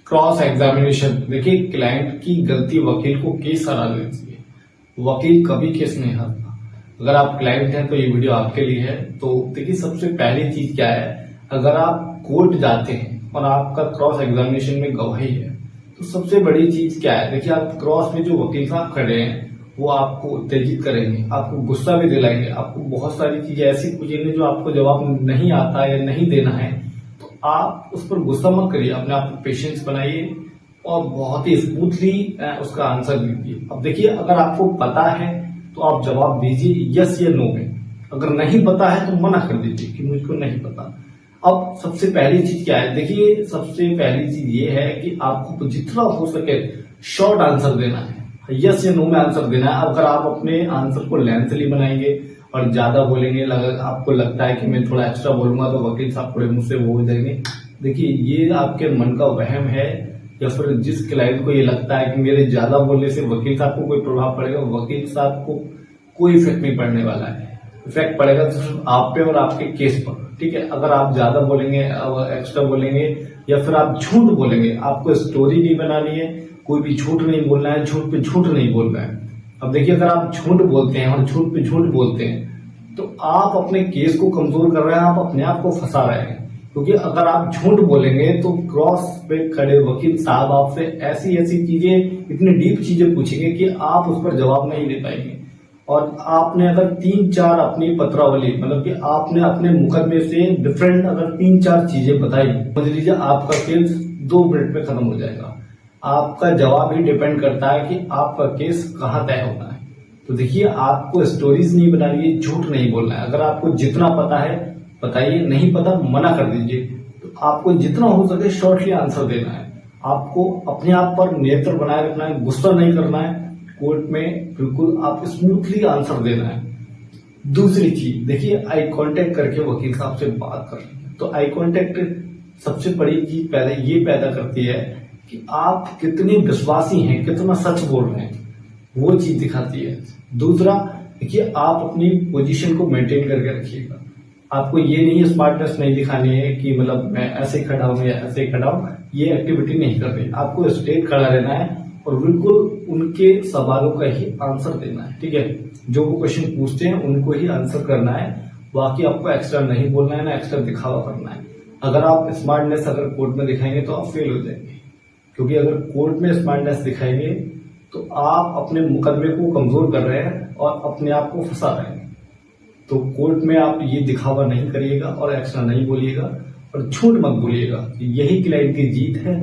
Cross examination. देखिए, client की गलती वकील को केस हरा देती है। वकील कभी केस नहीं हारता। अगर आप क्लाइंट हैं तो ये वीडियो आपके लिए है। तो देखिए, सबसे पहली चीज क्या है, अगर आप कोर्ट जाते हैं और आपका क्रॉस एग्जामिनेशन में गवाही है तो सबसे बड़ी चीज क्या है, देखिए आप क्रॉस में जो वकील साहब खड़े हैं वो आपको उत्तेजित करेंगे, आपको गुस्सा भी दिलाएंगे, आपको बहुत सारी चीजें ऐसी पूछेंगे जो आपको जवाब नहीं आता या नहीं देना है। तो आप उस पर गुस्सा मत करिए, अपने आप को पेशेंस बनाइए और बहुत ही स्मूथली उसका आंसर दीजिए। अब देखिए, अगर आपको पता है तो आप जवाब दीजिए यस या नो में। अगर नहीं पता है तो मना कर दीजिए कि मुझको नहीं पता। अब सबसे पहली चीज क्या है, देखिए सबसे पहली चीज ये है कि आपको जितना हो सके शॉर्ट आंसर देना है, यस या नो में आंसर देना है। अगर आप अपने आंसर को लेंथली बनाएंगे और ज्यादा बोलेंगे, आपको लगता है कि मैं थोड़ा एक्स्ट्रा बोलूंगा तो वकील साहब थोड़े मुझसे वो हो जाएंगे। देखिए, ये आपके मन का वहम है, या फिर जिस क्लाइंट को ये लगता है कि मेरे ज्यादा बोलने से वकील साहब को कोई प्रभाव पड़ेगा, वकील साहब को कोई इफेक्ट नहीं पड़ने वाला है। इफेक्ट पड़ेगा तो सिर्फ आप पे और आपके केस पर। ठीक है, अगर आप ज्यादा बोलेंगे, एक्स्ट्रा बोलेंगे या फिर आप झूठ बोलेंगे, आपको स्टोरी नहीं बनानी है, कोई भी झूठ नहीं बोलना है, झूठ पे झूठ नहीं बोलना है। अब देखिए, अगर आप झूठ बोलते हैं और झूठ पे झूठ बोलते हैं तो आप अपने केस को कमजोर कर रहे हैं, आप अपने आप को फंसा रहे हैं। क्योंकि अगर आप झूठ बोलेंगे तो क्रॉस पे खड़े वकील साहब आपसे ऐसी ऐसी चीजें, इतनी डीप चीजें पूछेंगे कि आप उस पर जवाब नहीं दे पाएंगे। और आपने अगर 3-4 अपनी पत्रावली, मतलब कि आपने अपने मुकदमे से डिफरेंट अगर 3-4 चीजें बताई, समझ लीजिए आपका केस 2 मिनट में खत्म हो जाएगा। आपका जवाब ही डिपेंड करता है कि आपका केस कहाँ तय होना है। तो देखिए, आपको स्टोरीज नहीं बनानी है, झूठ नहीं बोलना है। अगर आपको जितना पता है बताइए, नहीं पता मना कर दीजिए। तो आपको जितना हो सके शॉर्टली आंसर देना है। आपको अपने आप पर नियंत्रण बनाए रखना है, गुस्सा नहीं करना है। कोर्ट में बिल्कुल आप स्मूथली आंसर देना है। दूसरी चीज, देखिए आई कांटेक्ट करके वकील साहब से बात कर रही है तो आई कांटेक्ट सबसे बड़ी चीज पहले ये पैदा करती है कि आप कितने विश्वासी हैं, कितना सच बोल रहे हैं, वो चीज दिखाती है। दूसरा, देखिए आप अपनी पोजीशन को मेंटेन करके रखिएगा। आपको ये नहीं स्मार्टनेस नहीं दिखानी है कि मतलब मैं ऐसे खड़ा हूं या ऐसे खड़ा हूं, ये एक्टिविटी नहीं कर रही। आपको स्ट्रेट खड़ा रहना है और बिल्कुल उनके सवालों का ही आंसर देना है। ठीक है, जो वो क्वेश्चन पूछते हैं उनको ही आंसर करना है, बाकी आपको एक्स्ट्रा नहीं बोलना है ना एक्स्ट्रा दिखावा करना है। अगर आप स्मार्टनेस अगर कोर्ट में दिखाएंगे तो आप फेल हो जाएंगे, क्योंकि अगर कोर्ट में स्मार्टनेस दिखाएंगे तो आप अपने मुकदमे को कमजोर कर रहे हैं और अपने आप को फंसा रहे हैं। तो कोर्ट में आप ये दिखावा नहीं करिएगा और एक्स्ट्रा नहीं बोलिएगा और झूठ मत बोलिएगा। यही क्लाइंट की जीत है।